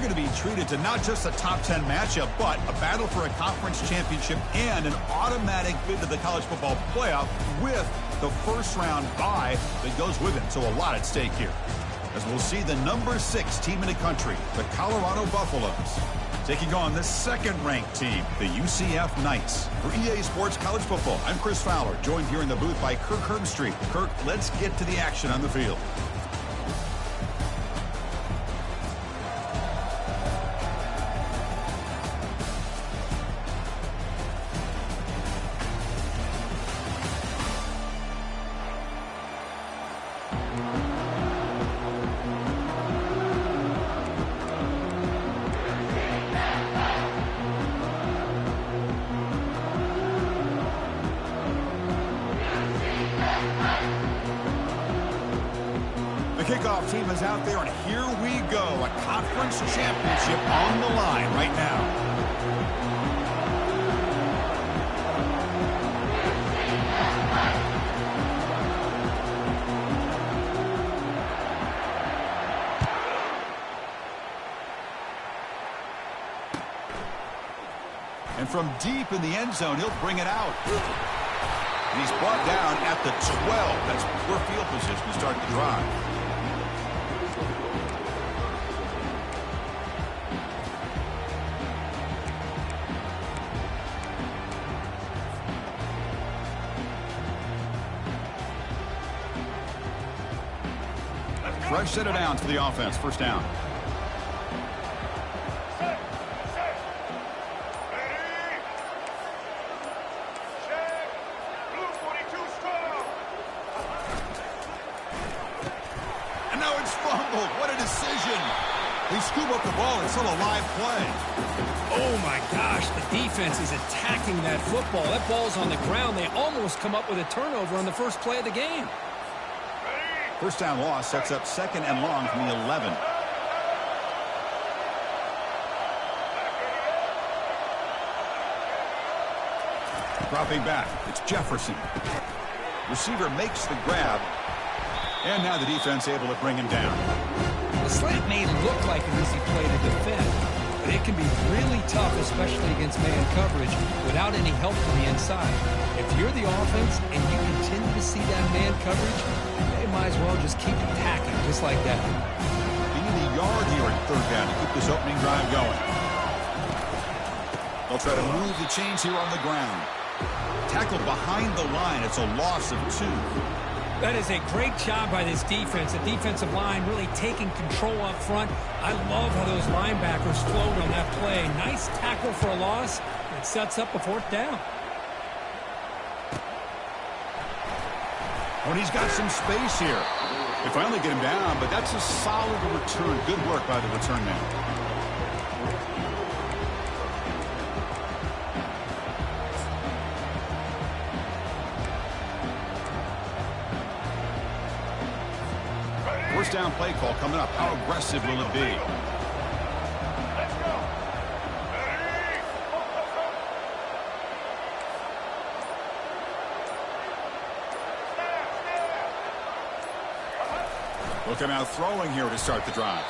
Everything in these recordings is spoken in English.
going to be treated to not just a top 10 matchup, but a battle for a conference championship and an automatic bid to the college football playoff with the first-round bye that goes with it. So a lot at stake here, as we'll see the number 6 team in the country, the Colorado Buffaloes, taking on the second-ranked team, the UCF Knights. For EA Sports College Football, I'm Chris Fowler, joined here in the booth by Kirk Herbstreit. Kirk, let's get to the action on the field. Kickoff team is out there, and here we go. A conference championship on the line right now. And from deep in the end zone, he'll bring it out. And he's brought down at the 12. That's poor field position to start the drive. Fresh set of downs for the offense. First down. And now it's fumbled. What a decision. They scoop up the ball. It's still a live play. Oh, my gosh. The defense is attacking that football. That ball's on the ground. They almost come up with a turnover on the first play of the game. First down loss sets up second and long from the 11. Dropping back, it's Jefferson. Receiver makes the grab, and now the defense able to bring him down. The slant may look like an easy play to defend, but it can be really tough, especially against man coverage, without any help from the inside. If you're the offense and you continue to see that man coverage, they might as well just keep attacking just like that. Being in the yard here at third down to keep this opening drive going. They'll try to move the chains here on the ground. Tackled behind the line. It's a loss of 2. That is a great job by this defense. The defensive line really taking control up front. I love how those linebackers flowed on that play. Nice tackle for a loss. It sets up a fourth down. When he's got some space here. They finally get him down, but that's a solid return. Good work by the return man. First down play call coming up. How aggressive will it be? Looking out throwing here to start the drive.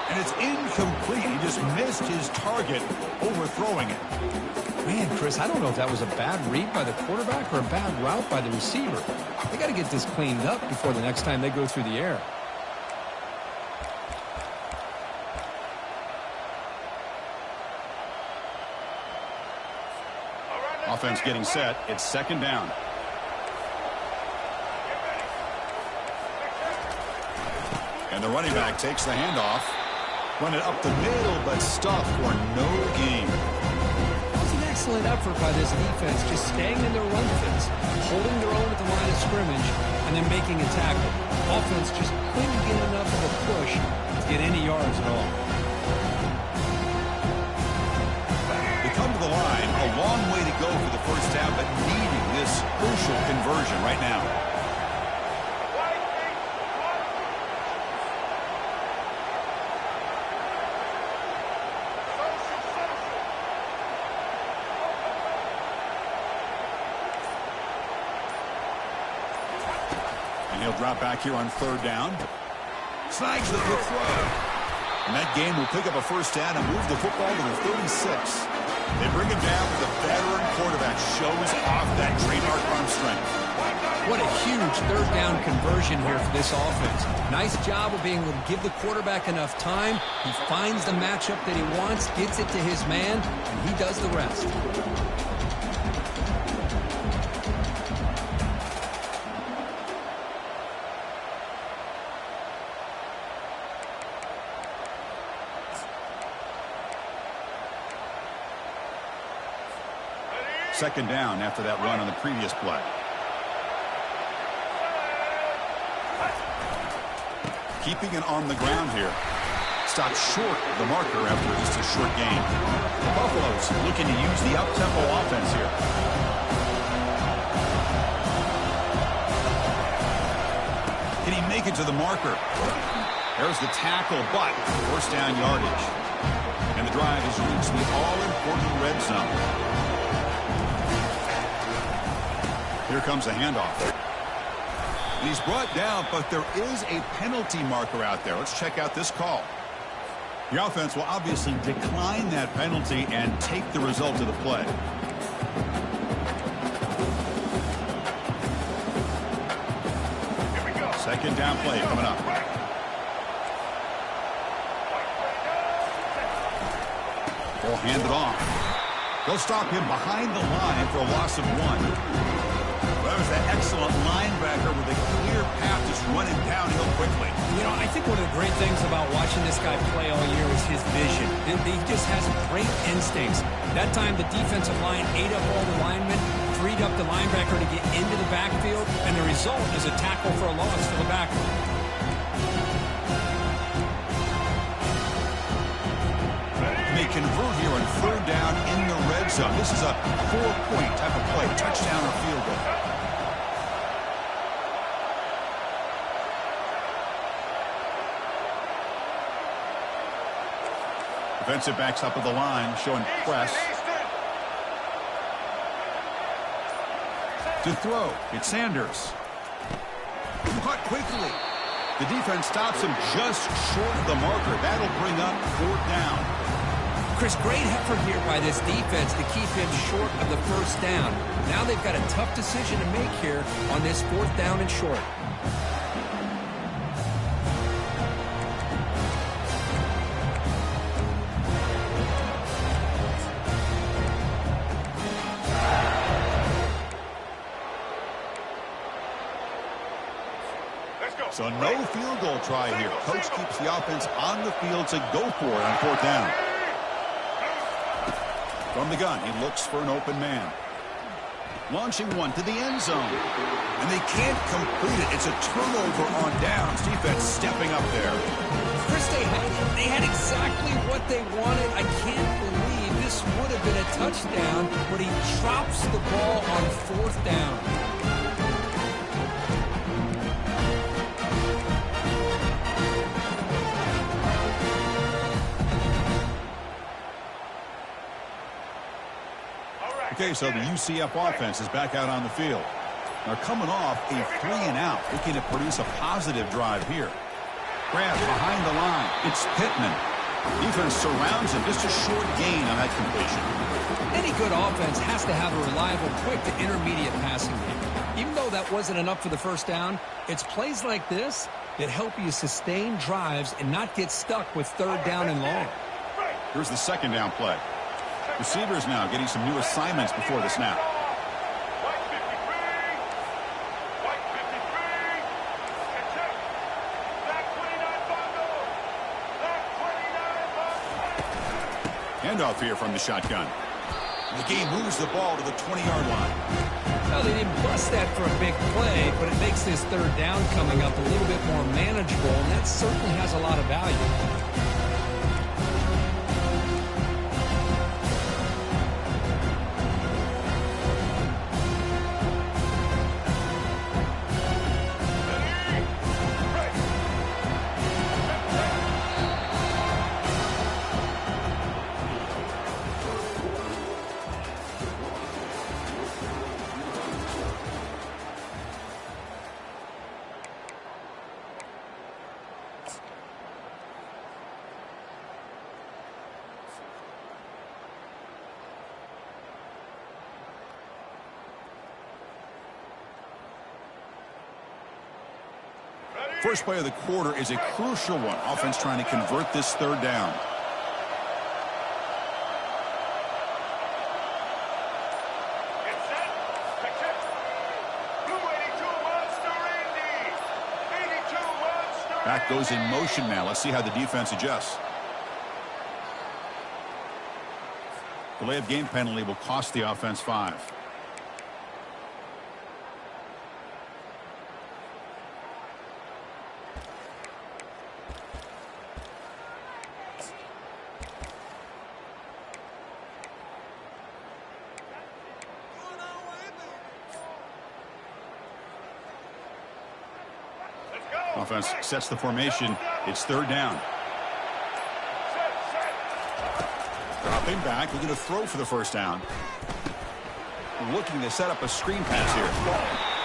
And it's incomplete. He just missed his target, overthrowing it. Man, Chris, I don't know if that was a bad read by the quarterback or a bad route by the receiver. They got to get this cleaned up before the next time they go through the air. Offense getting set. It's second down. And the running back takes the handoff. Run it up the middle, but stuffed for no gain. It was an excellent effort by this defense, just staying in their run fence, holding their own at the line of scrimmage, and then making a tackle. Offense just couldn't get enough of a push to get any yards at all. They come to the line, a long way to go for the first down, but needing this crucial conversion right now. And he'll drop back here on third down. Snags the throw. And that game will pick up a first down and move the football to the 36. They bring it down with the veteran quarterback. Shows off that trademark arm strength. What a huge third down conversion here for this offense. Nice job of being able to give the quarterback enough time. He finds the matchup that he wants, gets it to his man, and he does the rest. Second down after that run on the previous play. Keeping it on the ground here. Stopped short of the marker after just a short gain. The Buffaloes looking to use the up-tempo offense here. Can he make it to the marker? There's the tackle, but first down yardage. And the drive has reached the all-important red zone. Here comes a handoff. And he's brought down, but there is a penalty marker out there. Let's check out this call. The offense will obviously decline that penalty and take the result of the play. Here we go. Second down play coming up. Ball handed off. They'll stop him behind the line for a loss of 1. That was an excellent linebacker with a clear path just running downhill quickly. You know, I think one of the great things about watching this guy play all year is his vision. He just has great instincts. That time, the defensive line ate up all the linemen, freed up the linebacker to get into the backfield, and the result is a tackle for a loss for the backer. They convert here on third down in the red zone. This is a 4-point type of play, touchdown or field goal. Defensive backs up at the line, showing press. To throw, it's Sanders. Caught quickly. The defense stops him just short of the marker. That'll bring up fourth down. Chris, great effort here by this defense to keep him short of the first down. Now they've got a tough decision to make here on this fourth down and short. So no field goal try here. Coach keeps the offense on the field to go for it on fourth down. From the gun, he looks for an open man. Launching one to the end zone. And they can't complete it. It's a turnover on downs. Defense stepping up there. Chris, they had exactly what they wanted. I can't believe this would have been a touchdown, but he drops the ball on fourth down. Okay, so the UCF offense is back out on the field. They're coming off a 3-and-out, looking to produce a positive drive here. Grab behind the line. It's Pittman. Defense surrounds him. Just a short gain on that completion. Any good offense has to have a reliable, quick to intermediate passing game. Even though that wasn't enough for the first down, it's plays like this that help you sustain drives and not get stuck with third down and long. Here's the second down play. Receivers now getting some new assignments before the snap. Handoff here from the shotgun. The game moves the ball to the 20-yard line. Well, they didn't bust that for a big play, but it makes this third down coming up a little bit more manageable, and that certainly has a lot of value. First play of the quarter is a crucial one. Offense trying to convert this third down. Back goes in motion now. Let's see how the defense adjusts. Delay of game penalty will cost the offense 5. Offense sets the formation. It's third down. Dropping back, looking to throw for the first down. Looking to set up a screen pass here.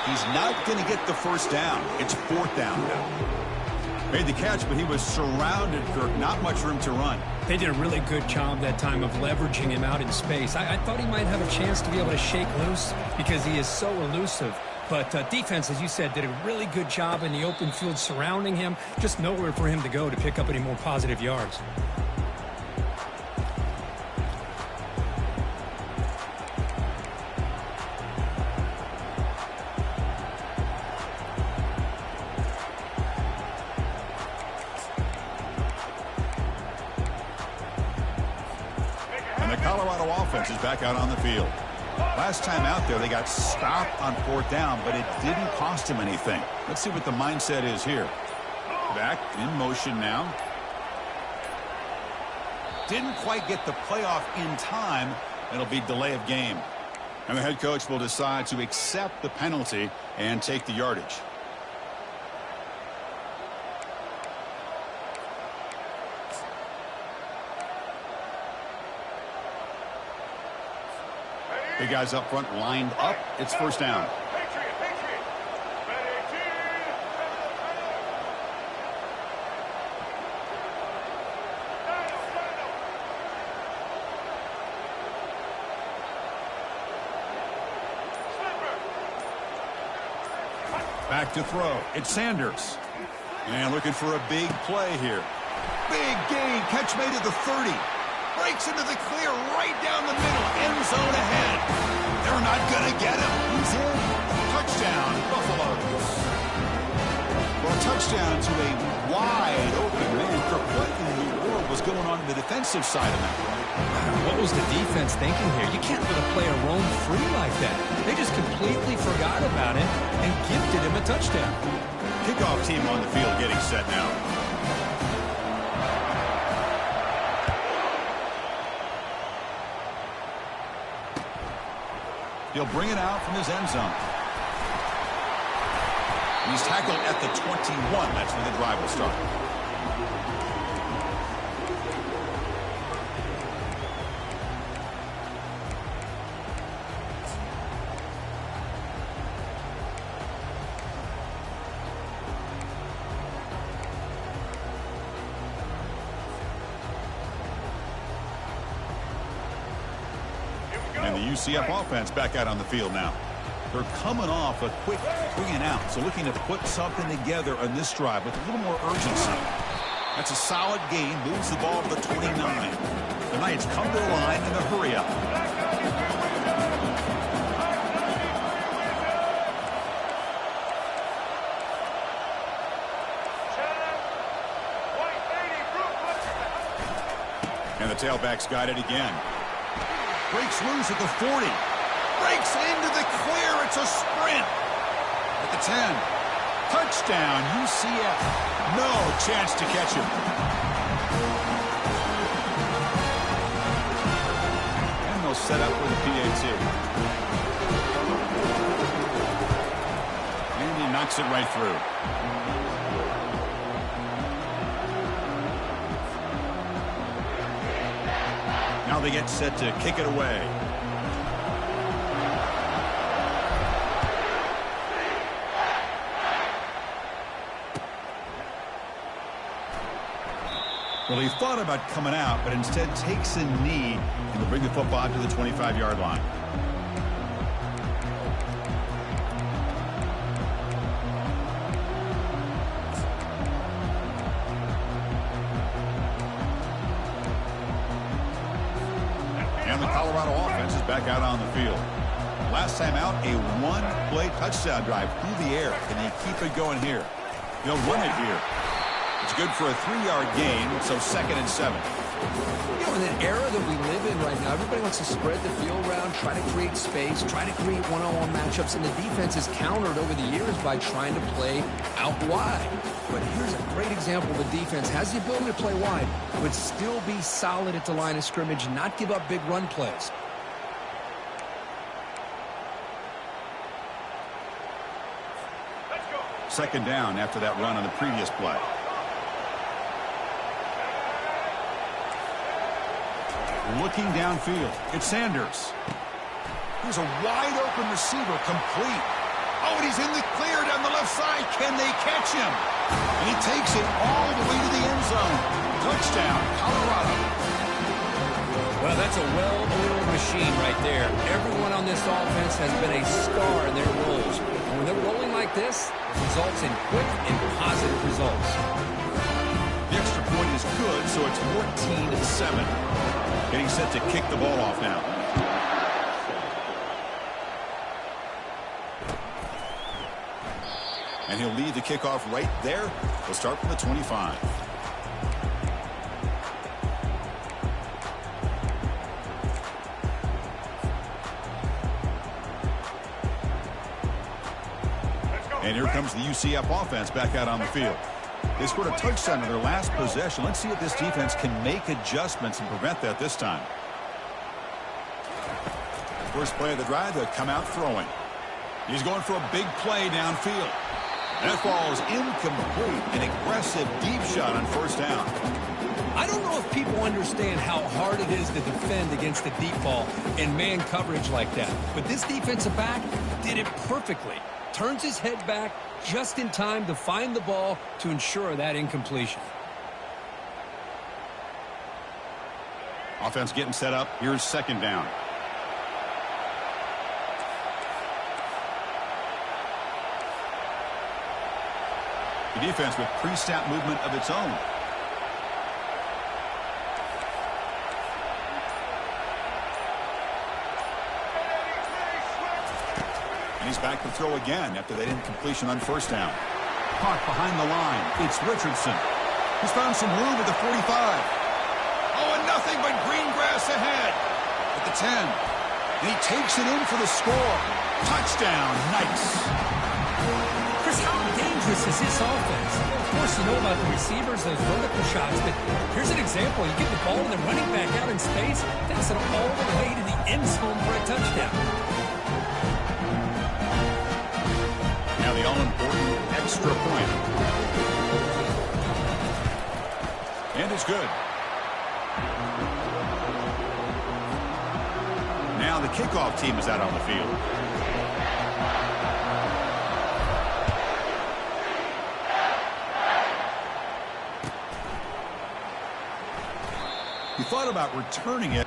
He's not going to get the first down. It's fourth down now. Made the catch, but he was surrounded, Kirk. Not much room to run. They did a really good job that time of leveraging him out in space. I thought he might have a chance to be able to shake loose because he is so elusive. But defense, as you said, did a really good job in the open field surrounding him. Just nowhere for him to go to pick up any more positive yards. And the Colorado offense is back out on the field. Last time out there, they got stopped on fourth down, but it didn't cost him anything. Let's see what the mindset is here. Back in motion now. Didn't quite get the playoff in time. It'll be delay of game. And the head coach will decide to accept the penalty and take the yardage. The guys up front lined up. It's first down. Back to throw. It's Sanders. And looking for a big play here. Big gain. Catch made at the 30. Breaks into the clear right down the middle. End zone ahead. They're not going to get him. He's in. Touchdown, Buffaloes. Well, a touchdown to a wide open man. What in the world was going on the defensive side of that? What was the defense thinking here? You can't let a player roam free like that. They just completely forgot about it and gifted him a touchdown. Kickoff team on the field getting set now. He'll bring it out from his end zone. And he's tackled at the 21. That's where the drive will start. And the UCF offense back out on the field now. They're coming off a quick 3-and-out, so looking to put something together on this drive with a little more urgency. That's a solid gain, moves the ball to the 29. The Knights come to the line in a hurry-up. And the tailback's got it again. Breaks loose at the 40. Breaks into the clear. It's a sprint. At the 10. Touchdown, UCF. No chance to catch him. And they'll set up with a PAT. And he knocks it right through. Now they get set to kick it away. Well, he thought about coming out, but instead takes a knee and will bring the football to the 25-yard line. And the Colorado offense is back out on the field. Last time out, a one-play touchdown drive through the air. Can they keep it going here? They'll run it here. It's good for a 3-yard gain, so 2nd and 7. You know, in an era that we live in right now, everybody wants to spread the field around, try to create space, try to create one-on-one matchups, and the defense is countered over the years by trying to play out wide. But here's a great example. The defense has the ability to play wide, but still be solid at the line of scrimmage, not give up big run plays. Second down after that run on the previous play. Looking downfield, it's Sanders. Here's a wide-open receiver, complete. Oh, and he's in the clear down the left side. Can they catch him? And he takes it all the way to the end zone. Touchdown, Colorado. Well, that's a well-oiled machine right there. Everyone on this offense has been a star in their roles. And when they're rolling like this, it results in quick and positive results. The extra point is good, so it's 14-7. Getting set to kick the ball off now. And he'll lead the kickoff right there. He'll start from the 25. And here comes the UCF offense back out on the field. They scored a touchdown in their last possession. Let's see if this defense can make adjustments and prevent that this time. First play of the drive, they'll come out throwing. He's going for a big play downfield. That ball is incomplete. An aggressive deep shot on first down. I don't know if people understand how hard it is to defend against a deep ball in man coverage like that. But this defensive back did it perfectly. Turns his head back just in time to find the ball to ensure that incompletion. Offense getting set up. Here's second down. The defense with pre-snap movement of its own. And he's back to throw again after that incompletion on first down. Caught behind the line. It's Richardson. He's found some room at the 45. Oh, and nothing but green grass ahead. At the 10. And he takes it in for the score. Touchdown. Nice. Chris, how dangerous is this offense? Of course, you know about the receivers, those vertical shots, but here's an example. You get the ball and the running back out in space, takes it all the way to the end zone for a touchdown. Now the all-important extra point. And it's good. Now the kickoff team is out on the field. He thought about returning it.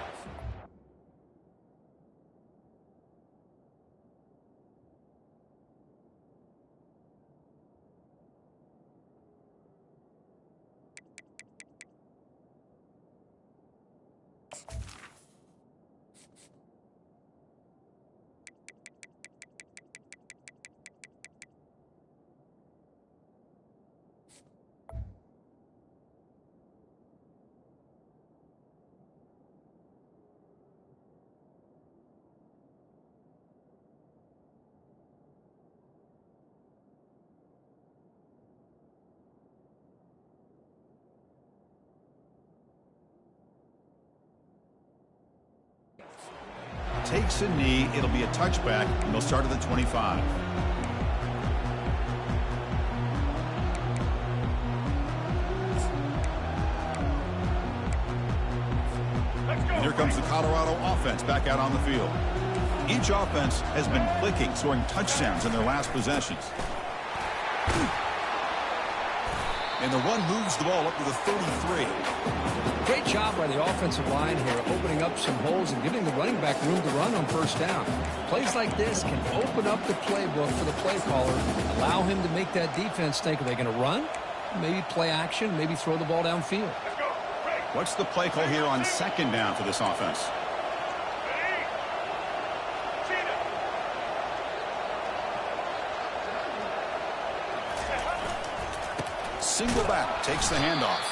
Takes a knee. It'll be a touchback, and they'll start at the 25. And here comes the Colorado offense back out on the field. Each offense has been clicking, scoring touchdowns in their last possessions. And the one moves the ball up to the 33. Great job by the offensive line here, opening up some holes and giving the running back room to run on first down. Plays like this can open up the playbook for the play caller, allow him to make that defense think, are they going to run? Maybe play action, maybe throw the ball downfield. What's the play call here on second down for this offense? single back, takes the handoff.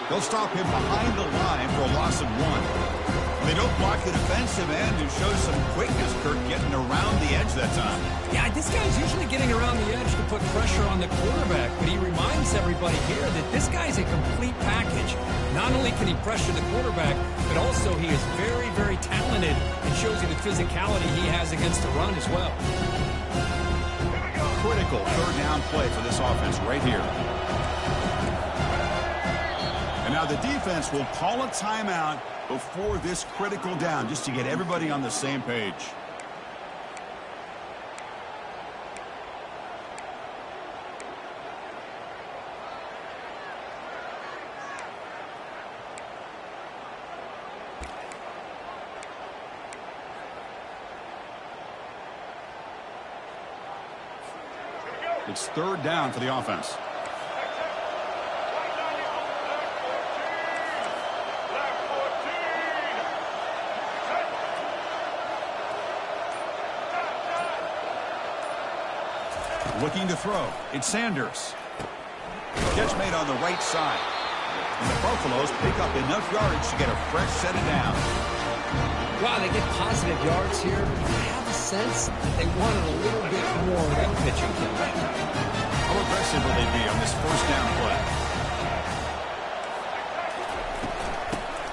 They'll stop him behind the line for a loss of 1. They don't block the defensive end, who shows some quickness, Kirk, getting around the edge that time. Yeah, this guy's usually getting around the edge to put pressure on the quarterback, but he reminds everybody here that this guy's a complete package. Not only can he pressure the quarterback, but also he is very, very talented and shows you the physicality he has against the run as well. Critical third down play for this offense right here. And now the defense will call a timeout before this critical down, just to get everybody on the same page. It's third down for the offense. Looking to throw. It's Sanders. Catch made on the right side. And the Buffaloes pick up enough yardage to get a fresh set of downs. Wow, they get positive yards here. I have a sense that they wanted a little bit more of that pitching count. How aggressive will they be on this first down play?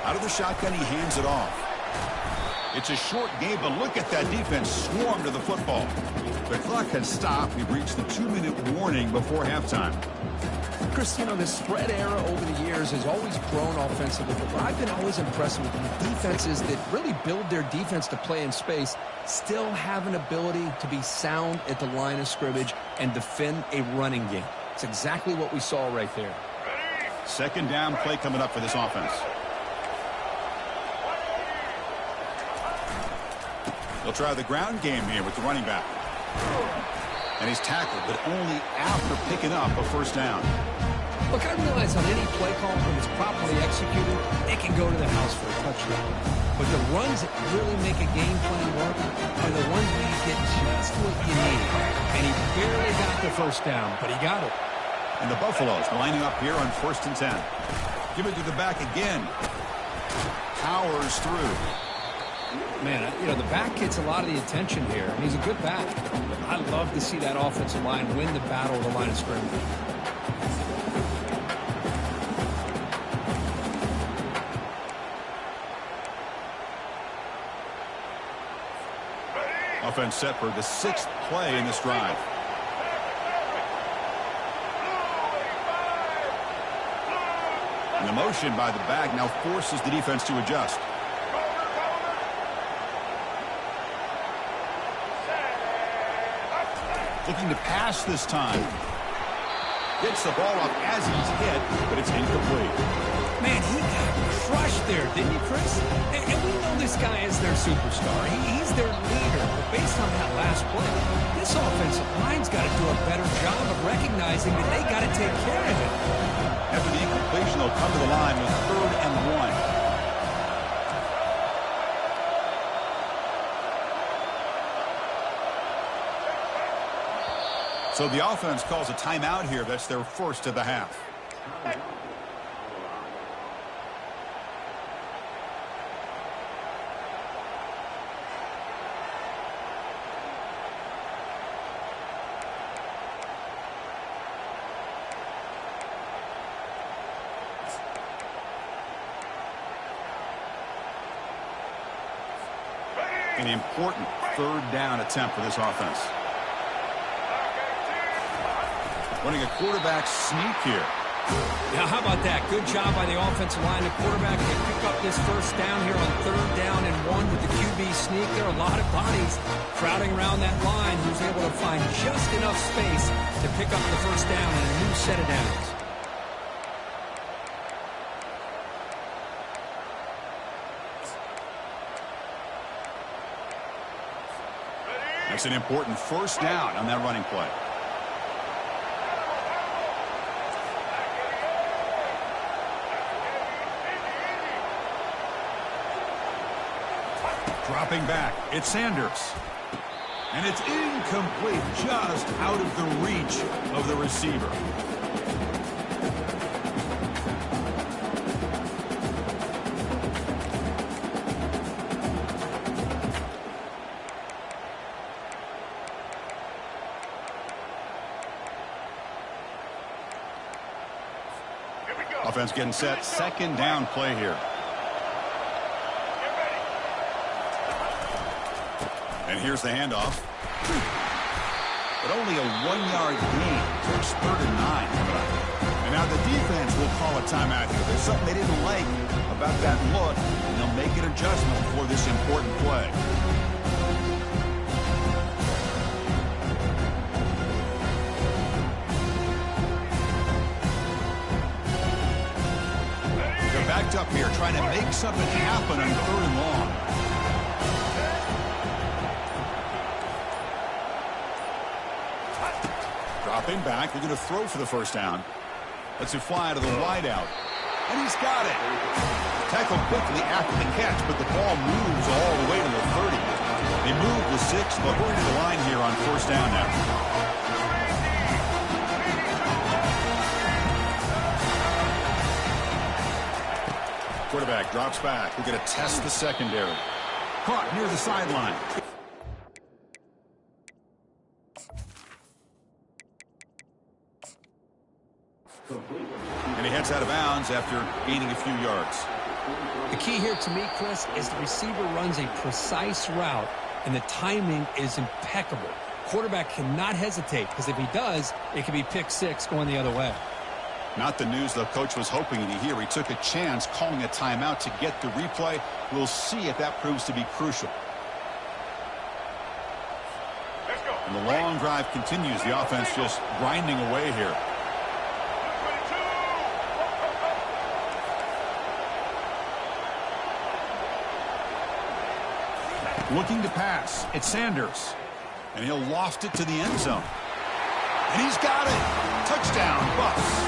Out of the shotgun, he hands it off. It's a short game, but look at that defense swarm to the football. The clock has stopped. We've reached the 2-minute warning before halftime. Chris, you know, the spread era over the years has always grown offensively, but I've been always impressed with the defenses that really build their defense to play in space, still have an ability to be sound at the line of scrimmage and defend a running game. It's exactly what we saw right there. Second down play coming up for this offense. They'll try the ground game here with the running back. And he's tackled, but only after picking up a first down. Look, I realize on any play call, when it's properly executed, they can go to the house for a touchdown. But the runs that really make a game plan work are the ones where you get just what you need. And he barely got the first down, but he got it. And the Buffaloes lining up here on 1st and 10. Give it to the back again. Powers through. Man, you know, the back gets a lot of the attention here, and he's a good back. I love to see that offensive line win the battle of the line of scrimmage. Offense set for the 6th play in this drive. And the motion by the back now forces the defense to adjust. Looking to pass this time. Gets the ball up as he's hit, but it's incomplete. Man, he got crushed there, didn't he, Chris? And we know this guy is their superstar. He's their leader. But based on that last play, this offensive line's got to do a better job of recognizing that they got to take care of it. After the incompletion, they'll come to the line with 3rd and 1. So the offense calls a timeout here. That's their first of the half. An important 3rd down attempt for this offense. Running a quarterback sneak here. Now, how about that? Good job by the offensive line. The quarterback can pick up this first down here on 3rd down and 1 with the QB sneak. There are a lot of bodies crowding around that line, who's able to find just enough space to pick up the first down and a new set of downs. That's an important first down on that running play. Dropping back, it's Sanders. And it's incomplete, just out of the reach of the receiver. Offense getting set. Second down play here. And here's the handoff. But only a 1-yard gain. So it's 3rd and 9 coming up. And now the defense will call a timeout here. There's something they didn't like about that look, and they'll make an adjustment for this important play. They're backed up here, trying to make something happen on 3rd and long. Dropping back, they're going to throw for the first down. Lets it fly to the wide out. And he's got it. Tackled quickly after the catch, but the ball moves all the way to the 30. They move the 6, but we're into the line here on 1st down now. Quarterback drops back. We're going to test the secondary. Caught near the sideline. And he heads out of bounds after gaining a few yards. The key here to me, Chris, is the receiver runs a precise route, and the timing is impeccable. Quarterback cannot hesitate, because if he does, it could be pick 6 going the other way. Not the news the coach was hoping to hear. He took a chance calling a timeout to get the replay. We'll see if that proves to be crucial. And the long drive continues. The offense just grinding away here. Looking to pass. It's Sanders. And he'll loft it to the end zone. And he's got it. Touchdown, Buffs.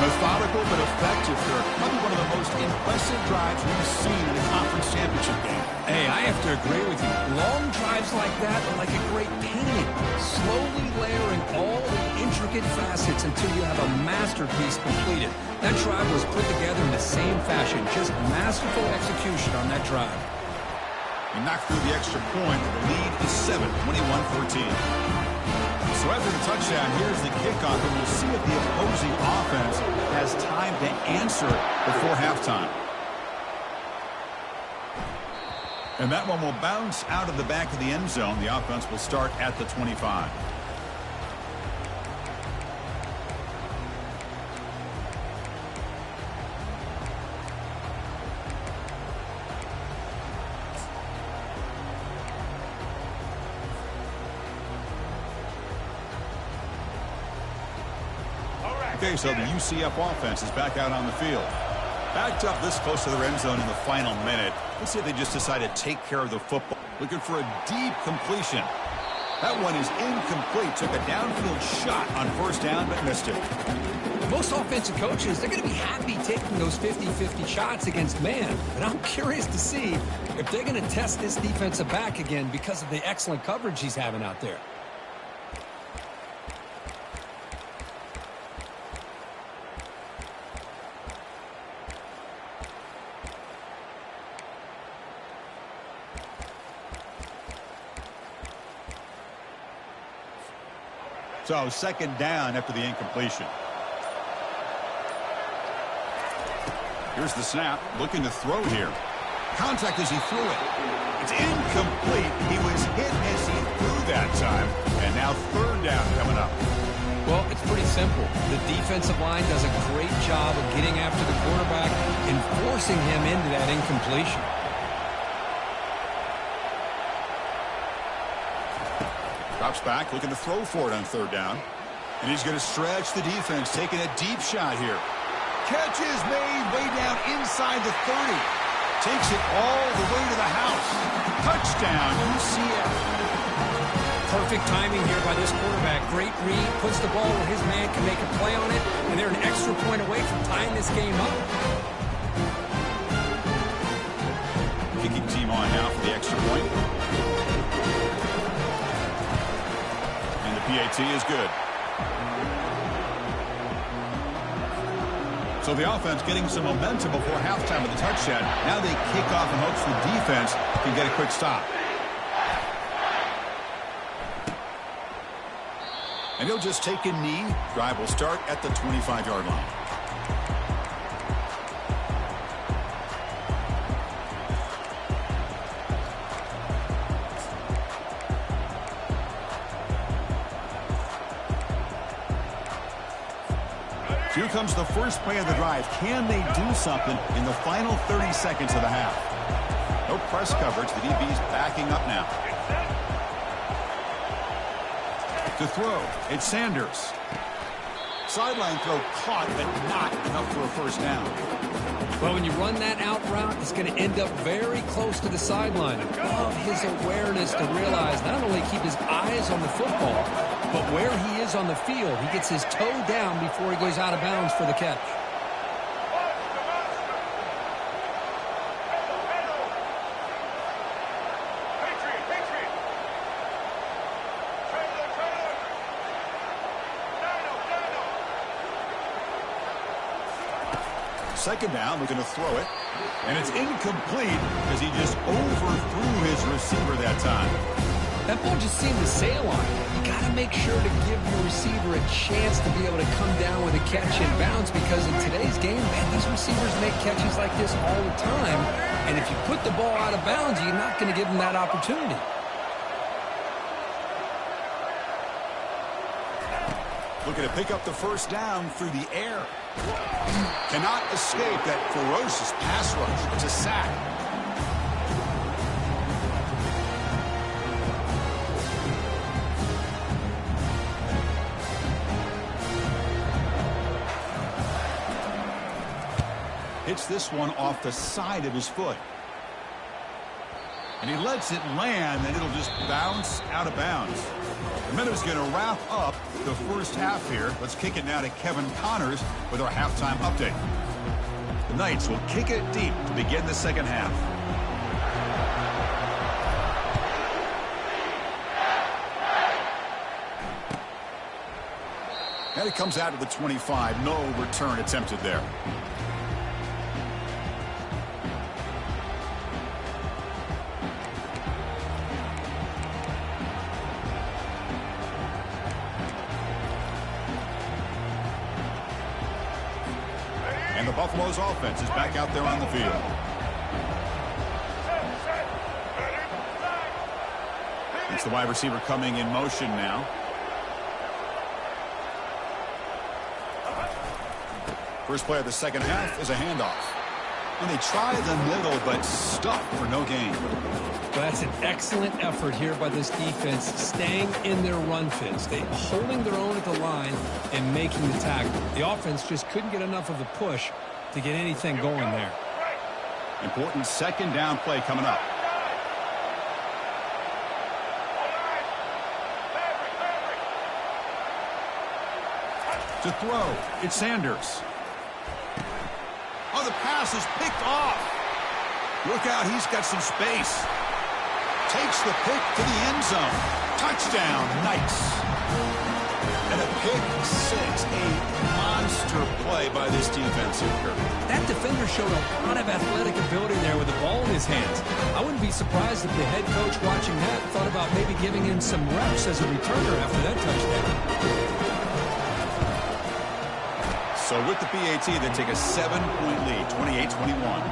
Methodical but effective. They're probably one of the most impressive drives we've seen in a conference championship game. Hey, I have to agree with you. Long drives like that are like a great painting. Slowly layering all the intricate facets until you have a masterpiece completed. That drive was put together in the same fashion. Just masterful execution on that drive. He knocked through the extra point. The lead is 7, 21-14. So after the touchdown, here's the kickoff, and we'll see if the opposing offense has time to answer before halftime. And that one will bounce out of the back of the end zone. The offense will start at the 25. Okay, so the UCF offense is back out on the field. Backed up this close to the end zone in the final minute. Let's see if they just decide to take care of the football. Looking for a deep completion. That one is incomplete. Took a downfield shot on 1st down, but missed it. Most offensive coaches, they're going to be happy taking those 50-50 shots against man. But I'm curious to see if they're going to test this defensive back again because of the excellent coverage he's having out there. So 2nd down after the incompletion. Here's the snap. Looking to throw here. Contact as he threw it. It's incomplete. He was hit as he threw that time. And now 3rd down coming up. Well, it's pretty simple. The defensive line does a great job of getting after the quarterback and forcing him into that incompletion. Drops back, looking to throw for it on 3rd down. And he's going to stretch the defense, taking a deep shot here. Catch is made way down inside the 30. Takes it all the way to the house. Touchdown, UCF. Perfect timing here by this quarterback. Great read, puts the ball where his man can make a play on it, and they're an extra point away from tying this game up. Kicking team on now for the extra point. And the PAT is good. So the offense getting some momentum before halftime with the touchdown. Now they kick off in hopes the defense can get a quick stop. And he'll just take a knee. Drive will start at the 25-yard line. comes the first play of the drive. Can they do something in the final 30 seconds of the half? No press coverage. The DB's backing up now. To throw, it's Sanders. Sideline throw caught, but not enough for a first down. Well, when you run that out route, it's going to end up very close to the sideline. I love his awareness to realize not only keep his eyes on the football, but where he is on the field. He gets his toe down before he goes out of bounds for the catch. Second down, looking to throw it. And it's incomplete because he just overthrew his receiver that time. That ball just seemed to sail on him. You got to make sure to give your receiver a chance to be able to come down with a catch and bounce, because in today's game, man, these receivers make catches like this all the time. And if you put the ball out of bounds, you're not going to give them that opportunity. Looking to pick up the first down through the air. Cannot escape that ferocious pass rush. It's a sack. Hits this one off the side of his foot. And he lets it land, and it'll just bounce out of bounds. The Minnows going to wrap up the first half here. Let's kick it now to Kevin Connors with our halftime update. The Knights will kick it deep to begin the second half. And it comes out of the 25. No return attempted there. And the Buffalo's offense is back out there on the field. It's the wide receiver coming in motion now. First play of the second half is a handoff. And they try the middle, but stuck for no gain. Well, that's an excellent effort here by this defense, staying in their run fits. They holding their own at the line and making the tackle. The offense just couldn't get enough of a push to get anything going there. Important second down play coming up. To throw, it's Sanders. Oh, the pass is picked off. Look out, he's got some space. Takes the pick to the end zone. Touchdown, Knights. And a pick six, a monster play by this defense here. That defender showed a lot of athletic ability there with the ball in his hands. I wouldn't be surprised if the head coach watching that thought about maybe giving him some reps as a returner after that touchdown. So with the PAT, they take a 7-point lead, 28-21.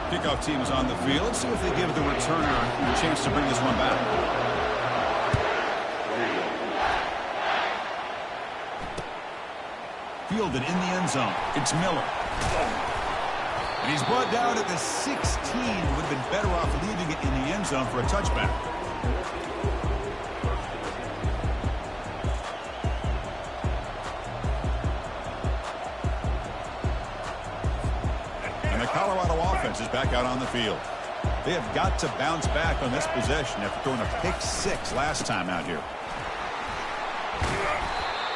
Kickoff team is on the field. Let's see if they give the returner a chance to bring this one back. Fielded in the end zone. It's Miller. And he's brought down at the 16. Would have been better off leaving it in the end zone for a touchback. Colorado offense is back out on the field. They have got to bounce back on this possession after throwing a pick six last time out here.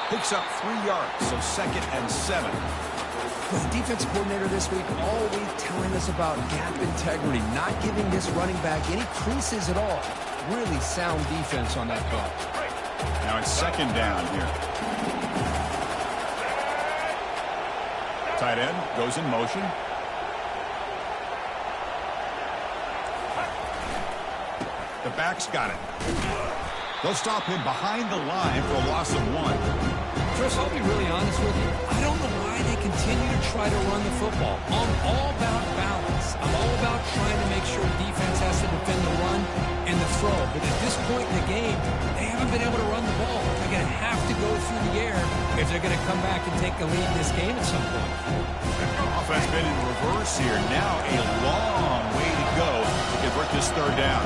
Picks up 3 yards, so 2nd and 7. Well, the defensive coordinator this week all week telling us about gap integrity, not giving this running back any creases at all. Really sound defense on that call. Now it's 2nd down here. Tight end goes in motion. The back's got it. They'll stop him behind the line for a loss of 1. Chris, I'll be really honest with you. I don't know why they continue to try to run the football. I'm all about balance. I'm all about trying to make sure defense has to defend the run and the throw. But at this point in the game, they haven't been able to run the ball. They're going to have to go through the air if they're going to come back and take the lead in this game at some point. Offense been in reverse here. Now a long way to go to convert this third down.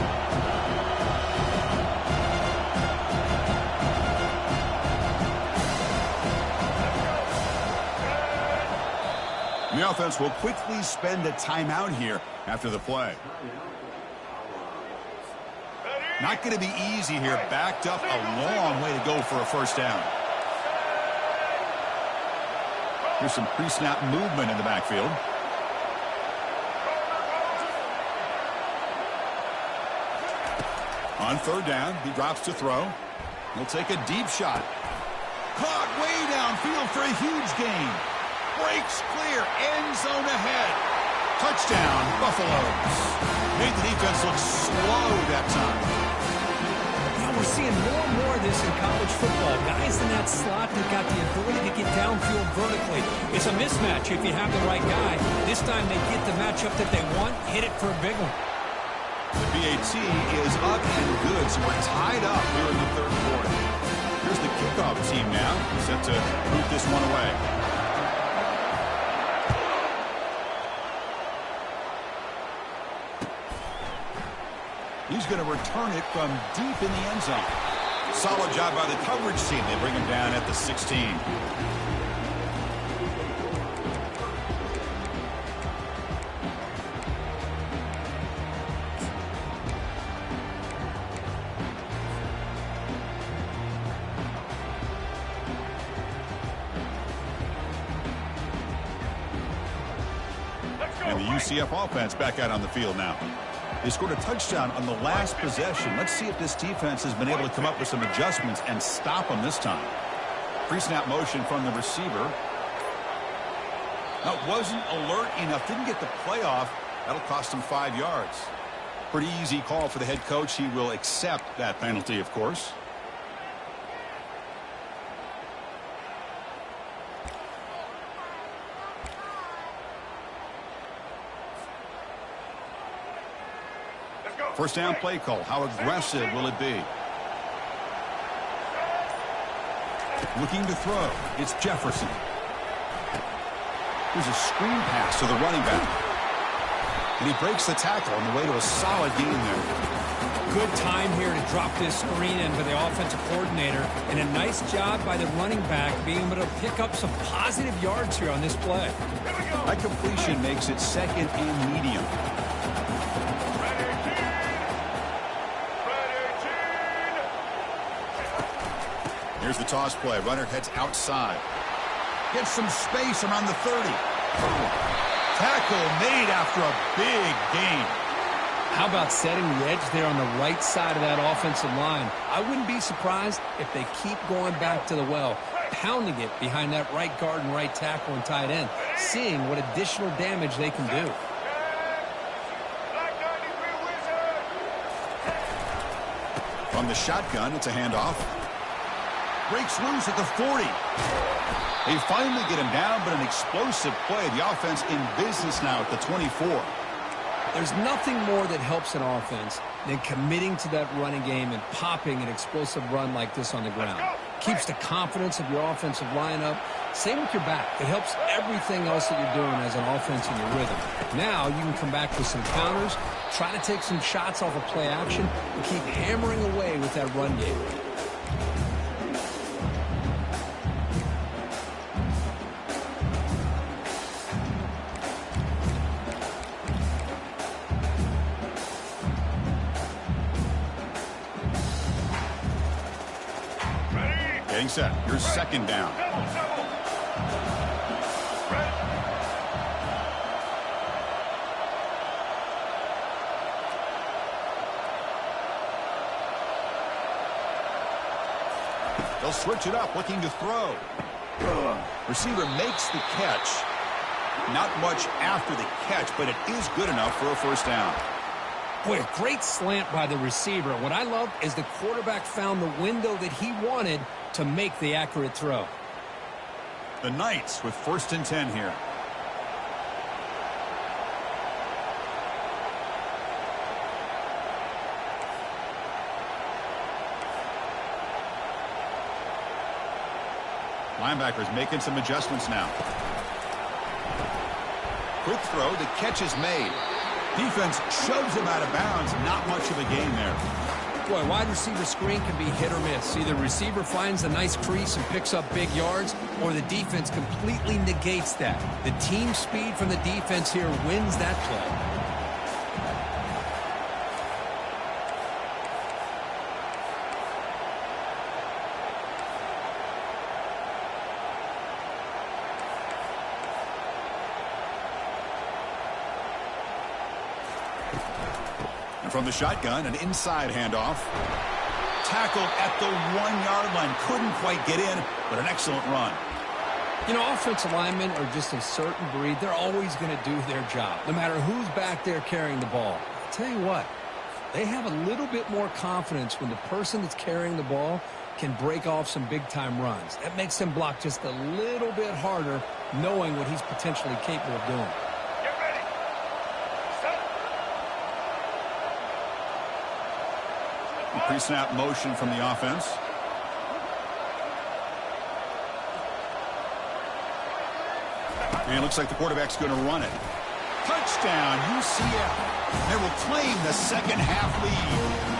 The offense will quickly spend a timeout here after the play. Not going to be easy here. Backed up a long way to go for a first down. Here's some pre-snap movement in the backfield. On third down, he drops to throw. He'll take a deep shot. Caught way downfield for a huge gain. Breaks clear, end zone ahead. Touchdown, Buffaloes. Made the defense look slow that time. Yeah, we're seeing more and more of this in college football. Guys in that slot that got the ability to get downfield vertically. It's a mismatch if you have the right guy. This time they get the matchup that they want, hit it for a big one. The BAT is up and good, so we're tied up here in the third quarter. Here's the kickoff team now, set to boot this one away. He's going to return it from deep in the end zone. Solid job by the coverage team. They bring him down at the 16. And the UCF offense back out on the field now. They scored a touchdown on the last possession. Let's see if this defense has been able to come up with some adjustments and stop them this time. Pre-snap motion from the receiver. Now, wasn't alert enough. Didn't get the play off. That'll cost him 5 yards. Pretty easy call for the head coach. He will accept that penalty, of course. First down play call. How aggressive will it be? Looking to throw. It's Jefferson. Here's a screen pass to the running back. And he breaks the tackle on the way to a solid gain there. Good time here to drop this screen in for the offensive coordinator. And a nice job by the running back being able to pick up some positive yards here on this play. That completion makes it second and medium. Here's the toss play. Runner heads outside. Gets some space around the 30. Tackle made after a big gain. How about setting the edge there on the right side of that offensive line? I wouldn't be surprised if they keep going back to the well, pounding it behind that right guard and right tackle and tight end, seeing what additional damage they can do. From the shotgun, it's a handoff. Breaks loose at the 40. They finally get him down, but an explosive play. The offense in business now at the 24. There's nothing more that helps an offense than committing to that running game and popping an explosive run like this on the ground. Keeps the confidence of your offensive lineup. Same with your back. It helps everything else that you're doing as an offense in your rhythm. Now you can come back with some counters, try to take some shots off of play action, and keep hammering away with that run game. Getting set. Here's second down. They'll switch it up, looking to throw. Receiver makes the catch. Not much after the catch, but it is good enough for a first down. Boy, a great slant by the receiver. What I love is the quarterback found the window that he wanted to make the accurate throw. The Knights with 1st and 10 here. Linebackers making some adjustments now. Quick throw. The catch is made. Defense shoves him out of bounds. Not much of a gain there. Boy, wide receiver screen can be hit or miss. Either the receiver finds a nice crease and picks up big yards, or the defense completely negates that. The team speed from the defense here wins that play. From the shotgun, an inside handoff. Tackled at the 1-yard line. Couldn't quite get in, but an excellent run. You know, offensive linemen are just a certain breed. They're always going to do their job, no matter who's back there carrying the ball. I'll tell you what, they have a little bit more confidence when the person that's carrying the ball can break off some big-time runs. That makes them block just a little bit harder, knowing what he's potentially capable of doing. Pre-snap motion from the offense. And it looks like the quarterback's going to run it. Touchdown, UCF. They will claim the second-half lead.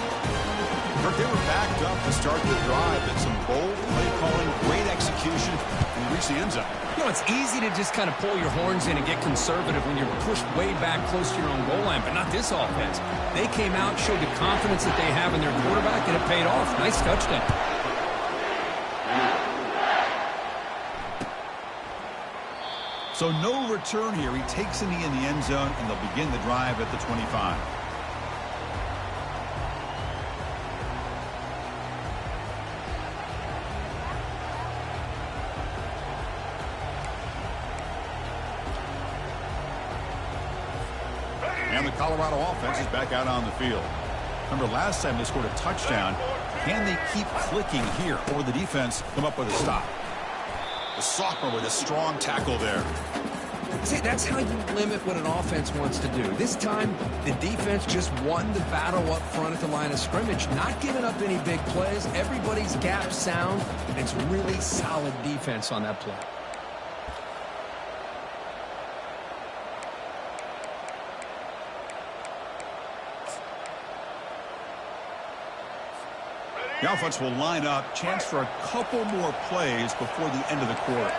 Kirk, they were backed up to start the drive, but some bold play calling, great execution, and they reached the end zone. You know, it's easy to just kind of pull your horns in and get conservative when you're pushed way back close to your own goal line, but not this offense. They came out, showed the confidence that they have in their quarterback, and it paid off. Nice touchdown. So no return here. He takes a knee in the end zone, and they'll begin the drive at the 25. And the Colorado offense is back out on the field. Remember, last time they scored a touchdown. Can they keep clicking here, or the defense come up with a stop? The sophomore with a strong tackle there. See, that's how you limit what an offense wants to do. This time, the defense just won the battle up front at the line of scrimmage, not giving up any big plays. Everybody's gap sound, and it's really solid defense on that play. The offense will line up. Chance for a couple more plays before the end of the quarter.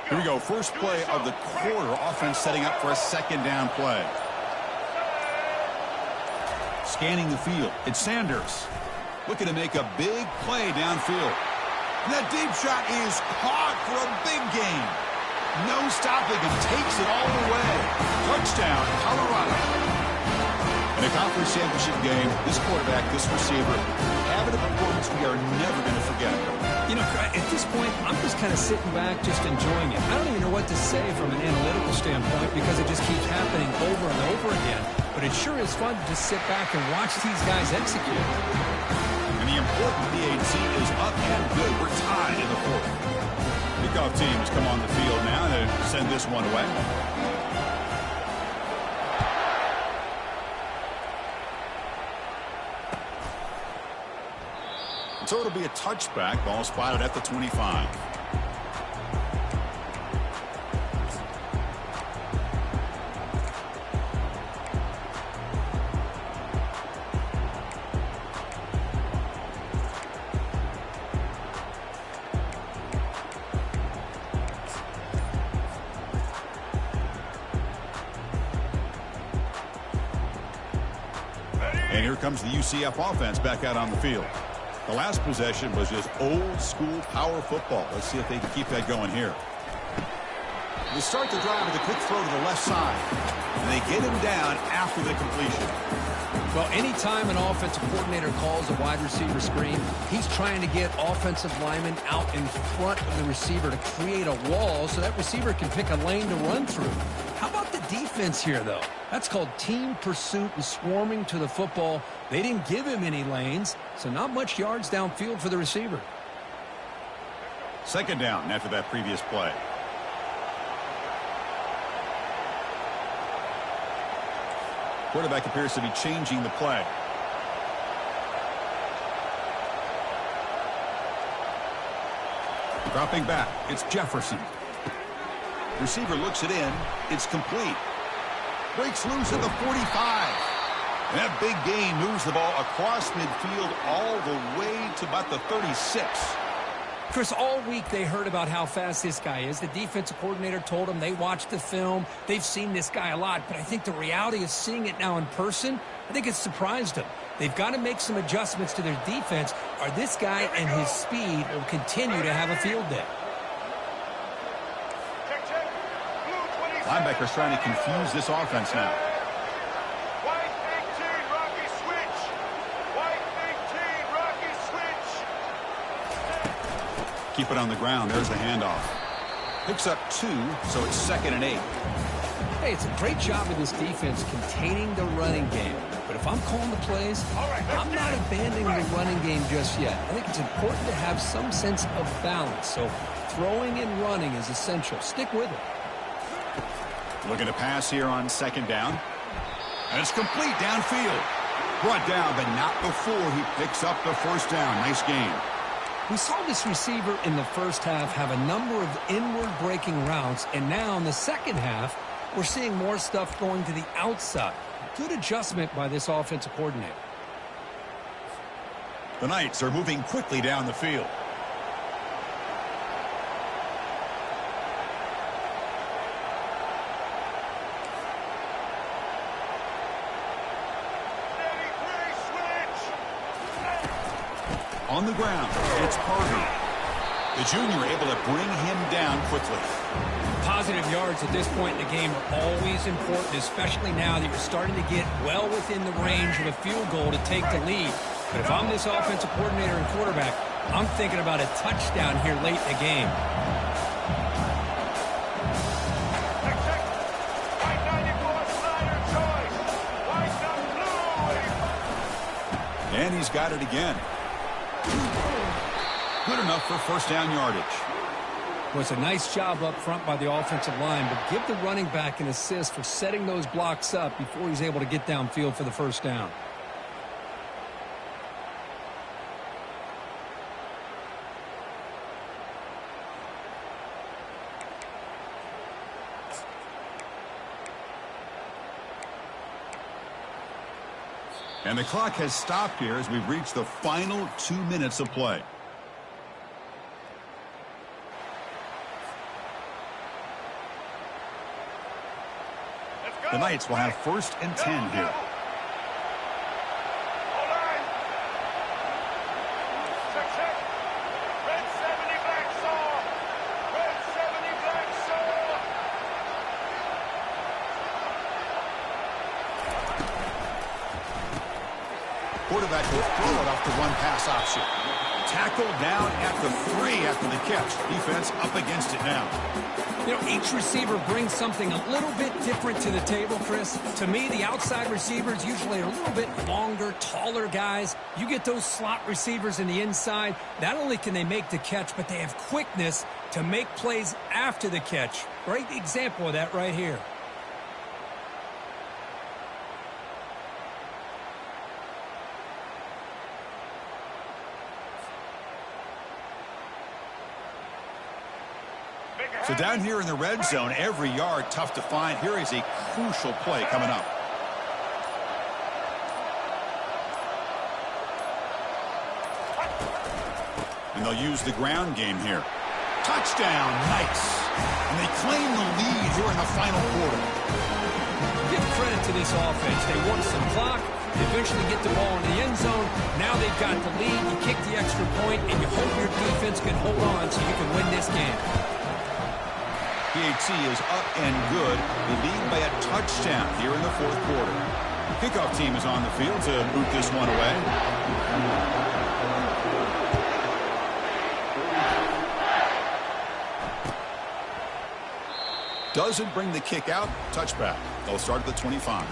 Here we go. First play of the quarter. Offense setting up for a second down play. Scanning the field. It's Sanders. Looking to make a big play downfield. And that deep shot is caught for a big gain. No stopping him. Takes it all the way. Touchdown, Colorado. In a conference championship game, this quarterback, this receiver, having a performance we are never going to forget. You know, at this point, I'm just kind of sitting back, just enjoying it. I don't even know what to say from an analytical standpoint because it just keeps happening over and over again. But it sure is fun to just sit back and watch these guys execute. And the important PAT is up and good. We're tied in the fourth. Kickoff teams come on the field now to send this one away. So it'll be a touchback. Ball spotted at the 25. And here comes the UCF offense back out on the field. The last possession was just old-school power football. Let's see if they can keep that going here. They start the drive with a quick throw to the left side. And they get him down after the completion. Well, anytime an offensive coordinator calls a wide receiver screen, he's trying to get offensive linemen out in front of the receiver to create a wall so that receiver can pick a lane to run through. How about the defense here, though? That's called team pursuit and swarming to the football. They didn't give him any lanes, so not much yards downfield for the receiver. Second down after that previous play. Quarterback appears to be changing the play. Dropping back, it's Jefferson. Receiver looks it in. It's complete. Breaks loose at the 45. That big gain moves the ball across midfield all the way to about the 36. Chris, all week they heard about how fast this guy is. The defensive coordinator told them they watched the film. They've seen this guy a lot, but I think the reality of seeing it now in person, I think it's surprised them. They've got to make some adjustments to their defense, or this guy and his speed will continue to have a field day. Linebackers trying to confuse this offense now. Keep it on the ground. There's the handoff. Picks up 2, so it's 2nd and 8. Hey, it's a great job of this defense containing the running game. But if I'm calling the plays, I'm not abandoning the running game just yet. I think it's important to have some sense of balance. So throwing and running is essential. Stick with it. Looking to pass here on 2nd down. And it's complete downfield. Brought down, but not before he picks up the 1st down. Nice game. We saw this receiver in the first half have a number of inward breaking routes, and now in the second half, we're seeing more stuff going to the outside. Good adjustment by this offensive coordinator. The Knights are moving quickly down the field. On the ground, it's Parker. The junior able to bring him down quickly. Positive yards at this point in the game are always important, especially now that you're starting to get well within the range of a field goal to take the lead. But if I'm this offensive coordinator and quarterback, I'm thinking about a touchdown here late in the game. And he's got it again. Good enough for 1st down yardage. Well, it's a nice job up front by the offensive line, but give the running back an assist for setting those blocks up before he's able to get downfield for the 1st down. And the clock has stopped here as we've reached the final 2 minutes of play. The Knights will have 1st and 10 here. Quarterback will throw it off the one-pass option. Tackled down at the 3 after the catch. Defense up against it now. You know, each receiver brings something a little bit different to the table, Chris. To me, the outside receivers usually are a little bit longer, taller guys. You get those slot receivers in the inside, not only can they make the catch, but they have quickness to make plays after the catch. Great example of that right here. So down here in the red zone, every yard tough to find. Here is a crucial play coming up. And they'll use the ground game here. Touchdown, nice. And they claim the lead here in the final quarter. Give credit to this offense. They work some clock. They eventually get the ball in the end zone. Now they've got the lead. You kick the extra point, and you hope your defense can hold on so you can win this game. PAT is up and good. They lead by a touchdown here in the fourth quarter. Kickoff team is on the field to boot this one away. Doesn't bring the kick out. Touchback. They'll start at the 25.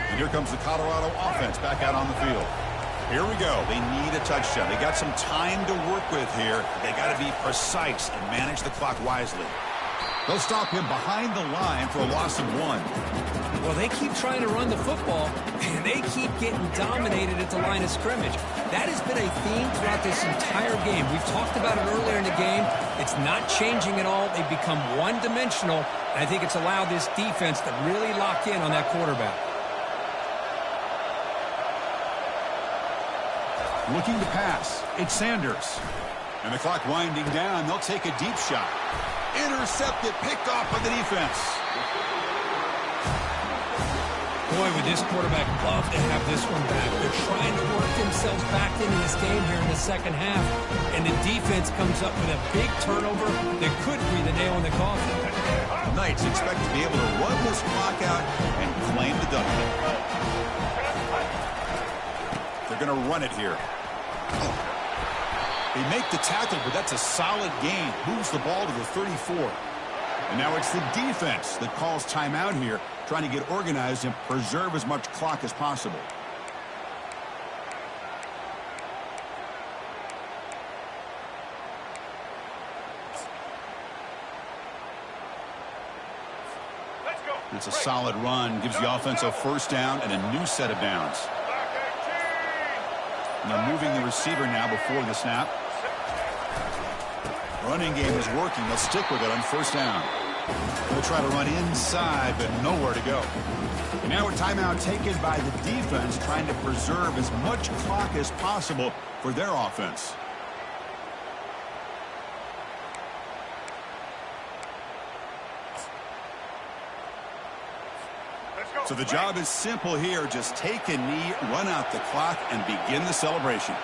And here comes the Colorado offense back out on the field. Here we go. They need a touchdown. They got some time to work with here. They got to be precise and manage the clock wisely. They'll stop him behind the line for a loss of 1. Well, they keep trying to run the football, and they keep getting dominated at the line of scrimmage. That has been a theme throughout this entire game. We've talked about it earlier in the game. It's not changing at all. They've become one-dimensional, and I think it's allowed this defense to really lock in on that quarterback. Looking to pass. It's Sanders. And the clock winding down. They'll take a deep shot. Intercepted, picked off by the defense. Boy, would this quarterback love to have this one back. They're trying to work themselves back into this game here in the second half. And the defense comes up with a big turnover that could be the nail in the coffin. Knights expect to be able to run this clock out and claim the W. They're going to run it here. They make the tackle, but that's a solid gain. Moves the ball to the 34. And now it's the defense that calls timeout here, trying to get organized and preserve as much clock as possible. It's a solid run. Gives the offense a first down and a new set of downs. And they're moving the receiver now before the snap. Running game is working. They'll stick with it on first down. They'll try to run inside, but nowhere to go. And now a timeout taken by the defense, trying to preserve as much clock as possible for their offense. So the job is simple here. Just take a knee, run out the clock, and begin the celebration.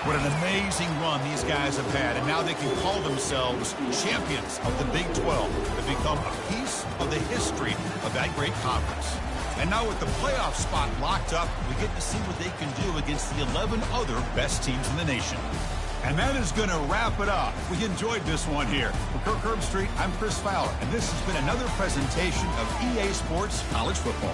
What an amazing run these guys have had, and now they can call themselves champions of the Big 12. They've become a piece of the history of that great conference. And now with the playoff spot locked up, we get to see what they can do against the 11 other best teams in the nation. And that is going to wrap it up. We enjoyed this one here. For Kirk Herbstreit, I'm Chris Fowler, and this has been another presentation of EA Sports College Football.